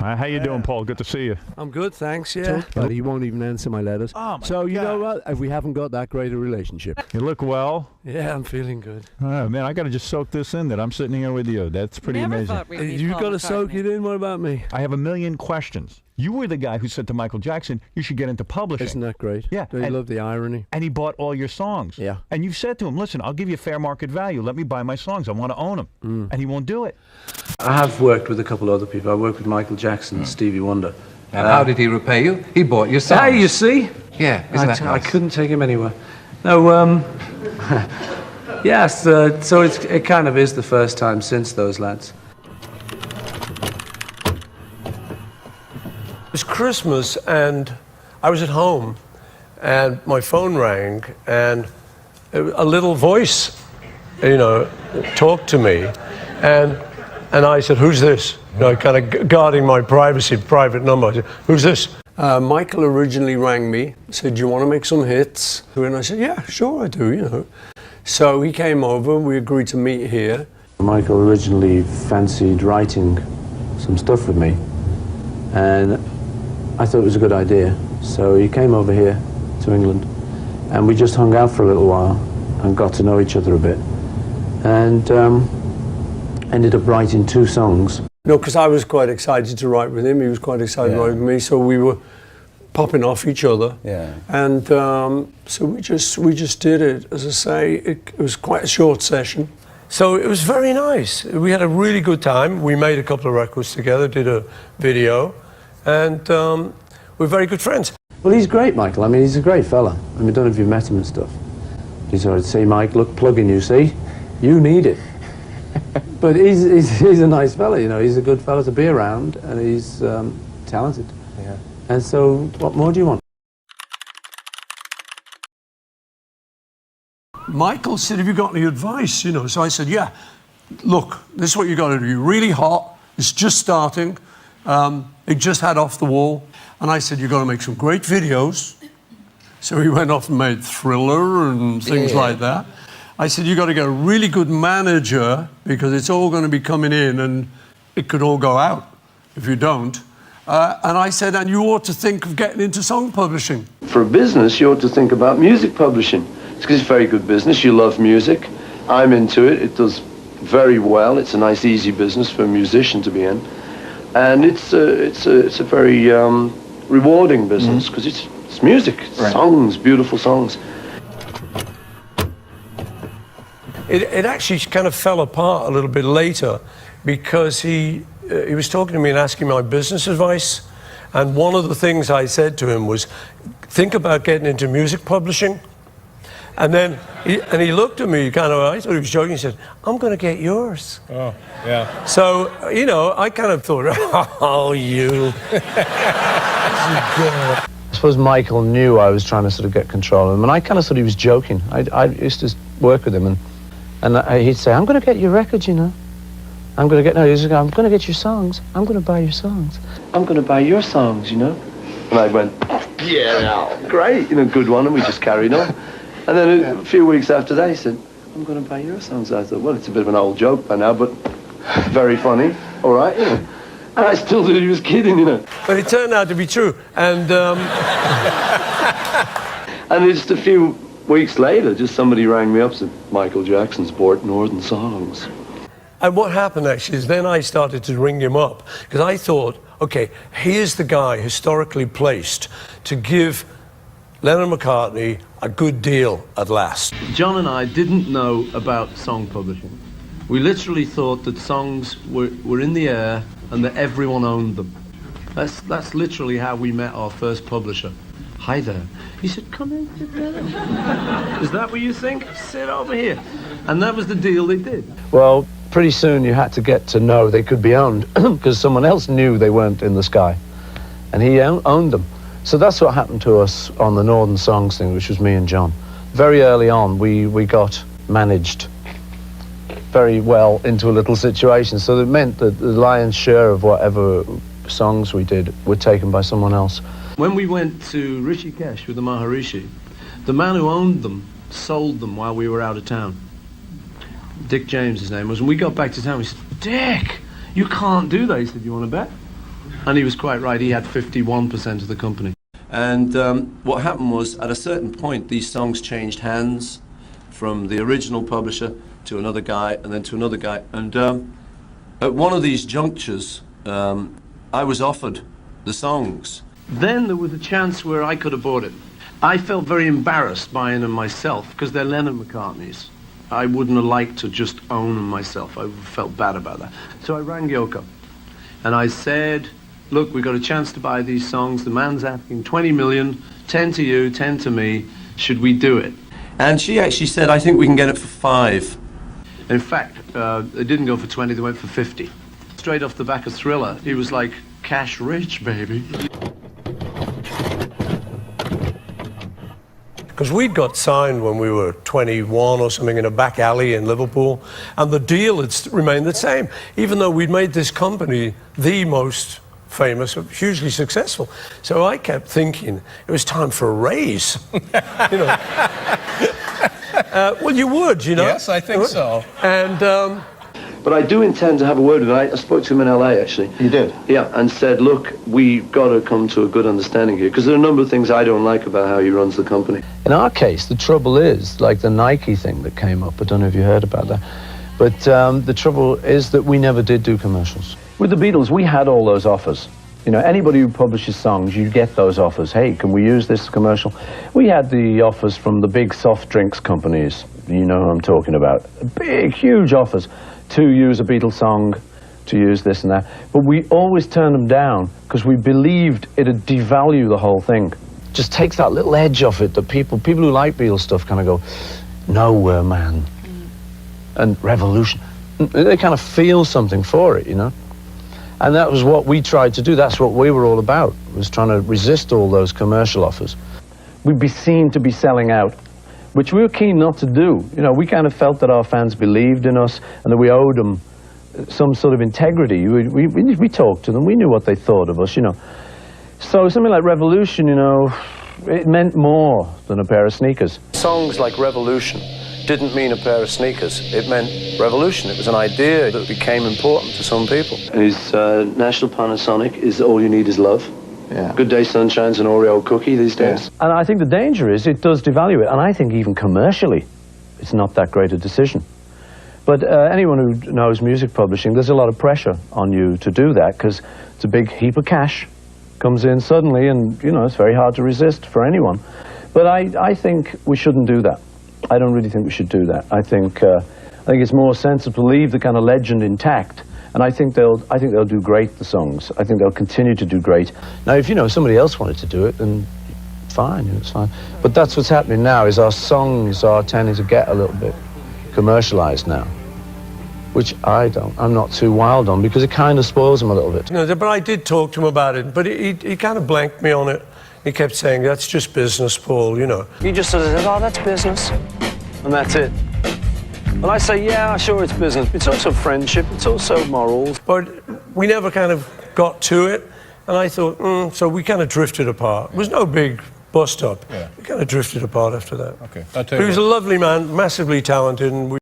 How you doing, Paul? Good to see you. I'm good, thanks, yeah. But he won't even answer my letters. Oh, my so, you God. know what? If we haven't got that great a relationship. You look well. Yeah, I'm feeling good. Oh, man, I got to just soak this in that I'm sitting here with you. That's pretty Never amazing. thought we'd meet You've Paul got to McCartney. soak it in. What about me? I have a million questions. You were the guy who said to Michael Jackson, you should get into publishing. Isn't that great? Yeah, Don't you and- love the irony? And he bought all your songs. Yeah. And you've said to him, listen, I'll give you fair market value. Let me buy my songs. I want to own them. And he won't do it. I have worked with a couple other people. I worked with Michael Jackson and Stevie Wonder. And how did he repay you? He bought your songs. Hey, you see? Yeah, isn't that I nice? couldn't take him anywhere. No, yes, so it kind of is the first time since those lads. It was Christmas, and I was at home, and my phone rang, and a little voice, talked to me, and I said, "Who's this?" Kind of guarding my privacy, private number. I said, "Who's this?" Michael originally rang me, said, "Do you want to make some hits?" And I said, "Yeah, sure I do, So he came over, we agreed to meet here. Michael originally fancied writing some stuff with me, and I thought it was a good idea. So he came over here to England, and we just hung out for a little while and got to know each other a bit, and ended up writing 2 songs. No, because I was quite excited to write with him. He was quite excited to write with me. So we were popping off each other. Yeah. And so we just did it. As I say, it was quite a short session. So it was very nice. We had a really good time. We made a couple of records together, did a video, and we're very good friends. Well, he's great, Michael. I mean, he's a great fella. I mean, I don't know if you've met him and stuff. He's already say, Mike, look, plugging you, see? You need it. But he's a nice fella, He's a good fella to be around, and he's talented. Yeah. And so, what more do you want? Michael said, "Have you got any advice?" So I said, "Yeah, look, this is what you got to do. You're really hot. It's just starting. It just had Off the Wall." And I said, "You've got to make some great videos." So he went off and made Thriller and things like that. I said, "You've got to get a really good manager because it's all going to be coming in and it could all go out if you don't." And I said, "And you ought to think of getting into song publishing." For a business, you ought to think about music publishing. It's because it's very good business. You love music. I'm into it. It does very well. It's a nice, easy business for a musician to be in. And it's a very rewarding business because it's music, it's songs, beautiful songs. It actually kind of fell apart a little bit later because he was talking to me and asking my business advice. And one of the things I said to him was, think about getting into music publishing. And then he looked at me kind of, I thought he was joking, he said, "I'm going to get yours." Oh, yeah. So, I kind of thought, "Oh, you." I suppose Michael knew I was trying to sort of get control of him, and I kind of thought he was joking. I used to work with him, and he'd say, "I'm going to get your records, I'm going to get, I'm going to get your songs. I'm going to buy your songs. I'm going to buy your songs, And I went, "Yeah, great, good one." And we just carried on. And then a few weeks after that, he said, "I'm going to buy your songs." I thought, well, it's a bit of an old joke by now, but very funny. All right, And I still thought he was kidding, But it turned out to be true. And And just a few weeks later, just somebody rang me up and said, "Michael Jackson's bought Northern Songs." And what happened actually is then I started to ring him up because I thought, okay, here's the guy historically placed to give Lennon McCartney a good deal at last. John and I didn't know about song publishing. We literally thought that songs were in the air and that everyone owned them. That's literally how we met our first publisher. "Hi there." He said, "Come in, sit down." "Is that what you think? Sit over here." And that was the deal they did. Well, pretty soon you had to get to know they could be owned because someone else knew they weren't in the sky. And he owned them. So that's what happened to us on the Northern Songs thing, which was me and John. Very early on, we got managed very well into a little situation. So it meant that the lion's share of whatever songs we did were taken by someone else. When we went to Rishikesh with the Maharishi, the man who owned them sold them while we were out of town. Dick James, his name was. And we got back to town, we said, "Dick, you can't do that." He said, "You want to bet?" And he was quite right. He had 51% of the company. And what happened was, at a certain point, these songs changed hands from the original publisher to another guy, and then to another guy. And at one of these junctures, I was offered the songs. Then there was a chance where I could have bought it. I felt very embarrassed buying them myself, because they're Lennon-McCartneys. I wouldn't have liked to just own them myself. I felt bad about that. So I rang Yoko, and I said, look, we got a chance to buy these songs. The man's asking 20 million, 10 to you, 10 to me. Should we do it? And she actually said, I think we can get it for 5. In fact, they didn't go for 20, they went for 50. Straight off the back of Thriller, he was like, cash rich, baby. Because we'd got signed when we were 21 or something in a back alley in Liverpool, and the deal had remained the same, even though we'd made this company the most famous, hugely successful. So I kept thinking it was time for a raise. You know. Well, you would, you know. Yes, I think so. And But I do intend to have a word with him. I spoke to him in LA, actually. You did? Yeah, and said, look, we've got to come to a good understanding here, because there are a number of things I don't like about how he runs the company. In our case, the trouble is, like the Nike thing that came up, I don't know if you heard about that, but the trouble is that we never did do commercials. With the Beatles, we had all those offers. You know, anybody who publishes songs, you get those offers. Hey, can we use this commercial? We had the offers from the big soft drinks companies. You know who I'm talking about. Big, huge offers to use a Beatles song, to use this and that. But we always turned them down because we believed it'd devalue the whole thing. Just takes that little edge off it that people who like Beatles stuff kind of go, Nowhere Man and Revolution. They kind of feel something for it, you know? And that was what we tried to do. That's what we were all about, was trying to resist all those commercial offers. We'd be seen to be selling out, which we were keen not to do. You know, we kind of felt that our fans believed in us and that we owed them some sort of integrity. We talked to them. We knew what they thought of us, you know. So something like Revolution, you know, it meant more than a pair of sneakers. Songs like Revolution didn't mean a pair of sneakers. It meant revolution. It was an idea that became important to some people. His National Panasonic is All You Need Is Love. Yeah. Good Day Sunshine's an Oreo cookie these days. Yeah. And I think the danger is it does devalue it. And I think even commercially, it's not that great a decision. But anyone who knows music publishing, there's a lot of pressure on you to do that because it's a big heap of cash comes in suddenly, and you know it's very hard to resist for anyone. But I think we shouldn't do that. I don't really think we should do that. I think it's more sensible to leave the kind of legend intact. And I think they'll do great, the songs. I think they'll continue to do great. Now, if you know somebody else wanted to do it, then fine, you know, it's fine. But that's what's happening now, is our songs are tending to get a little bit commercialized now, which I'm not too wild on, because it kind of spoils them a little bit. no, but I did talk to him about it, but he kind of blanked me on it. He kept saying, that's just business, Paul, you know. He just sort of says, oh, that's business, and that's it. And I say, yeah, sure, it's business. It's also friendship. It's also morals. But we never kind of got to it, and I thought, so we kind of drifted apart. It was no big bust-up. Yeah. We kind of drifted apart after that. Okay. But he was a lovely man, massively talented, and we